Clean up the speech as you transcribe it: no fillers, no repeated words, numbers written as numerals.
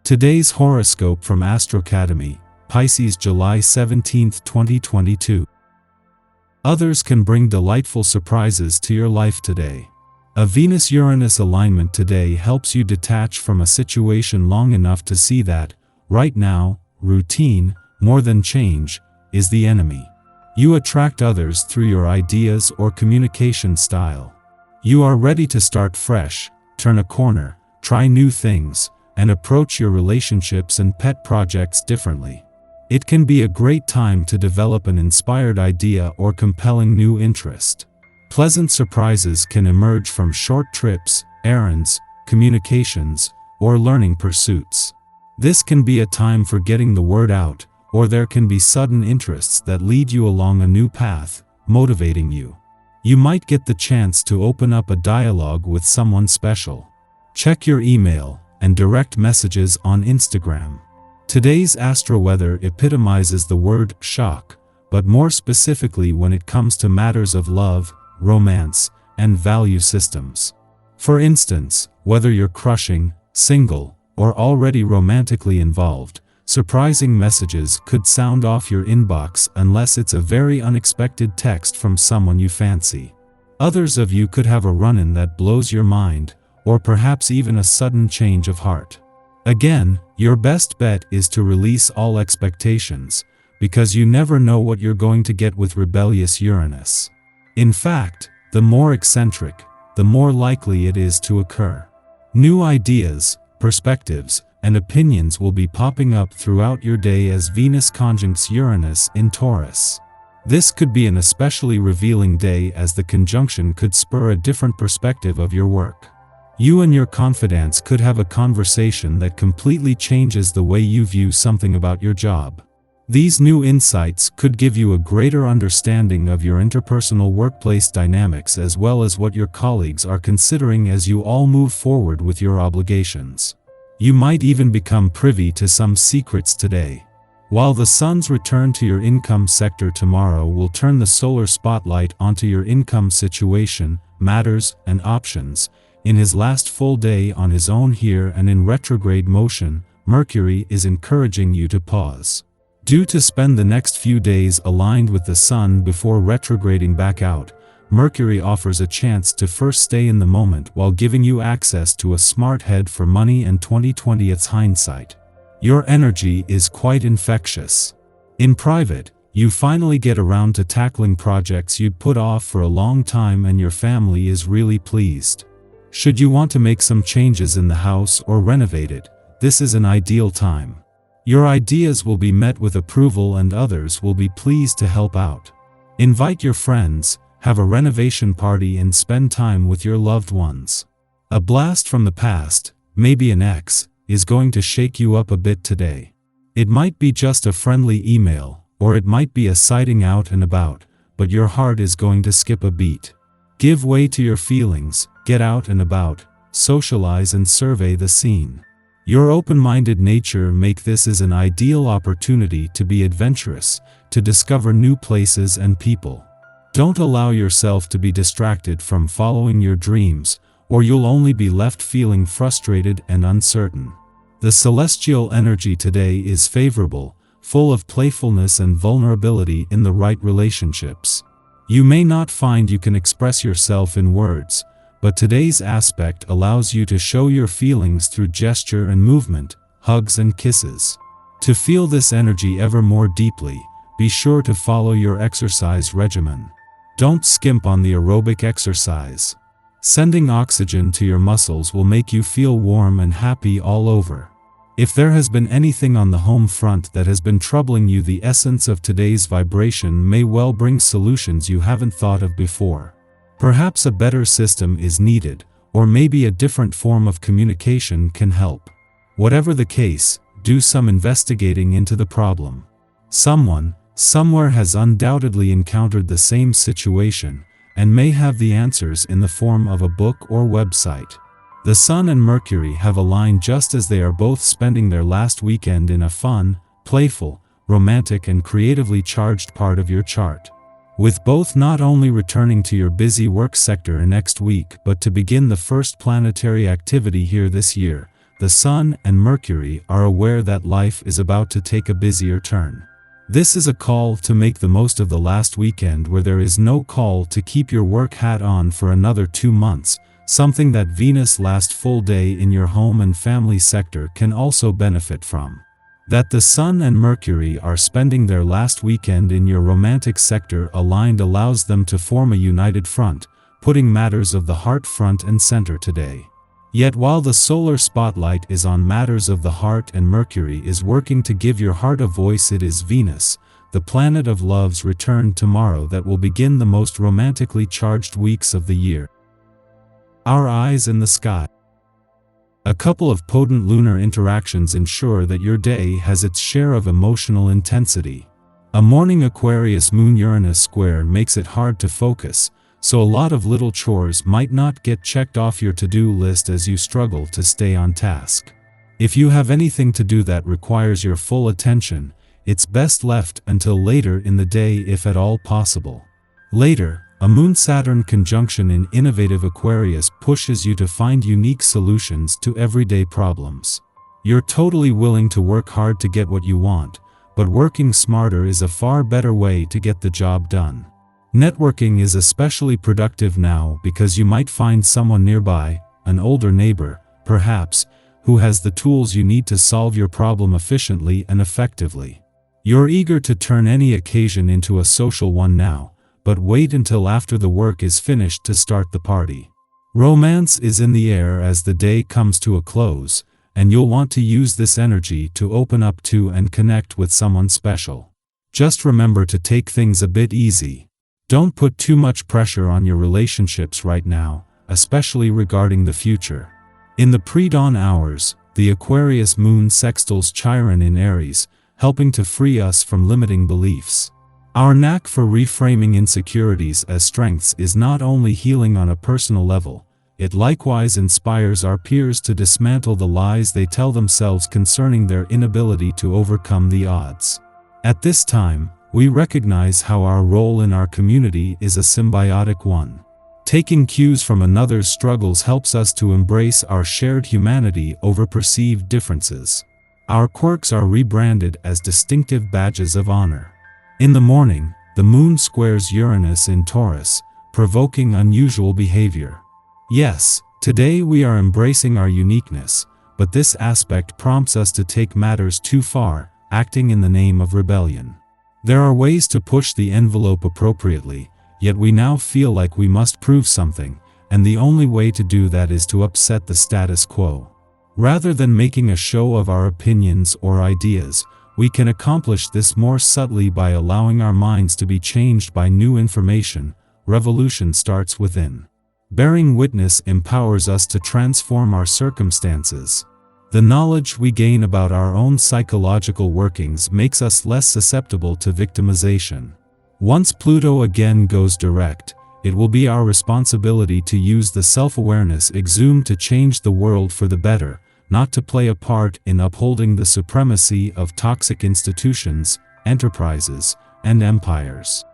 Today's horoscope from Astrocademy, Pisces July 17, 2022. Others can bring delightful surprises to your life today. A Venus-Uranus alignment today helps you detach from a situation long enough to see that, right now, routine, more than change, is the enemy. You attract others through your ideas or communication style. You are ready to start fresh, turn a corner, try new things, and approach your relationships and pet projects differently. It can be a great time to develop an inspired idea or compelling new interest. Pleasant surprises can emerge from short trips, errands, communications, or learning pursuits. This can be a time for getting the word out, or there can be sudden interests that lead you along a new path, motivating you. You might get the chance to open up a dialogue with someone special. Check your email and direct messages on Instagram. Today's astro weather epitomizes the word shock, but more specifically when it comes to matters of love, romance, and value systems. For instance, whether you're crushing, single, or already romantically involved, surprising messages could sound off your inbox unless it's a very unexpected text from someone you fancy. Others of you could have a run-in that blows your mind, or perhaps even a sudden change of heart. Again, your best bet is to release all expectations, because you never know what you're going to get with rebellious Uranus. In fact, the more eccentric, the more likely it is to occur. New ideas, perspectives, and opinions will be popping up throughout your day as Venus conjuncts Uranus in Taurus. This could be an especially revealing day as the conjunction could spur a different perspective of your work. You and your confidants could have a conversation that completely changes the way you view something about your job. These new insights could give you a greater understanding of your interpersonal workplace dynamics as well as what your colleagues are considering as you all move forward with your obligations. You might even become privy to some secrets today. While the sun's return to your income sector tomorrow will turn the solar spotlight onto your income situation, matters, and options, in his last full day on his own here and in retrograde motion, Mercury is encouraging you to pause. Due to spend the next few days aligned with the sun before retrograding back out, Mercury offers a chance to first stay in the moment while giving you access to a smart head for money and 20/20's hindsight. Your energy is quite infectious. In private, you finally get around to tackling projects you'd put off for a long time and your family is really pleased. Should you want to make some changes in the house or renovate it, this is an ideal time. Your ideas will be met with approval and others will be pleased to help out. Invite your friends, have a renovation party and spend time with your loved ones. A blast from the past, maybe an ex, is going to shake you up a bit today. It might be just a friendly email, or it might be a sighting out and about, but your heart is going to skip a beat. Give way to your feelings, get out and about, socialize and survey the scene. Your open-minded nature make this as an ideal opportunity to be adventurous, to discover new places and people. Don't allow yourself to be distracted from following your dreams, or you'll only be left feeling frustrated and uncertain. The celestial energy today is favorable, full of playfulness and vulnerability in the right relationships. You may not find you can express yourself in words, but today's aspect allows you to show your feelings through gesture and movement, hugs and kisses. To feel this energy ever more deeply, be sure to follow your exercise regimen. Don't skimp on the aerobic exercise. Sending oxygen to your muscles will make you feel warm and happy all over. If there has been anything on the home front that has been troubling you, the essence of today's vibration may well bring solutions you haven't thought of before. Perhaps a better system is needed, or maybe a different form of communication can help. Whatever the case, do some investigating into the problem. Someone, somewhere has undoubtedly encountered the same situation, and may have the answers in the form of a book or website. The Sun and Mercury have aligned just as they are both spending their last weekend in a fun, playful, romantic and creatively charged part of your chart. With both not only returning to your busy work sector next week but to begin the first planetary activity here this year, the Sun and Mercury are aware that life is about to take a busier turn. This is a call to make the most of the last weekend where there is no call to keep your work hat on for another 2 months, something that Venus' last full day in your home and family sector can also benefit from. That the Sun and Mercury are spending their last weekend in your romantic sector aligned allows them to form a united front, putting matters of the heart front and center today. Yet while the solar spotlight is on matters of the heart and Mercury is working to give your heart a voice, it is Venus, the planet of love's return tomorrow that will begin the most romantically charged weeks of the year. Our eyes in the sky. A couple of potent lunar interactions ensure that your day has its share of emotional intensity. A morning Aquarius Moon-Uranus square makes it hard to focus, so a lot of little chores might not get checked off your to-do list as you struggle to stay on task. If you have anything to do that requires your full attention, it's best left until later in the day if at all possible. Later, a Moon-Saturn conjunction in innovative Aquarius pushes you to find unique solutions to everyday problems. You're totally willing to work hard to get what you want, but working smarter is a far better way to get the job done. Networking is especially productive now because you might find someone nearby, an older neighbor, perhaps, who has the tools you need to solve your problem efficiently and effectively. You're eager to turn any occasion into a social one now, but wait until after the work is finished to start the party. Romance is in the air as the day comes to a close, and you'll want to use this energy to open up to and connect with someone special. Just remember to take things a bit easy. Don't put too much pressure on your relationships right now, especially regarding the future. In the pre-dawn hours, the Aquarius moon sextiles Chiron in Aries, helping to free us from limiting beliefs. Our knack for reframing insecurities as strengths is not only healing on a personal level, it likewise inspires our peers to dismantle the lies they tell themselves concerning their inability to overcome the odds. At this time, we recognize how our role in our community is a symbiotic one. Taking cues from another's struggles helps us to embrace our shared humanity over perceived differences. Our quirks are rebranded as distinctive badges of honor. In the morning, the moon squares Uranus in Taurus, provoking unusual behavior. Yes, today we are embracing our uniqueness, but this aspect prompts us to take matters too far, acting in the name of rebellion. There are ways to push the envelope appropriately, yet we now feel like we must prove something, and the only way to do that is to upset the status quo. Rather than making a show of our opinions or ideas, we can accomplish this more subtly by allowing our minds to be changed by new information. Revolution starts within. Bearing witness empowers us to transform our circumstances. The knowledge we gain about our own psychological workings makes us less susceptible to victimization. Once Pluto again goes direct, it will be our responsibility to use the self-awareness exhumed to change the world for the better, not to play a part in upholding the supremacy of toxic institutions, enterprises, and empires.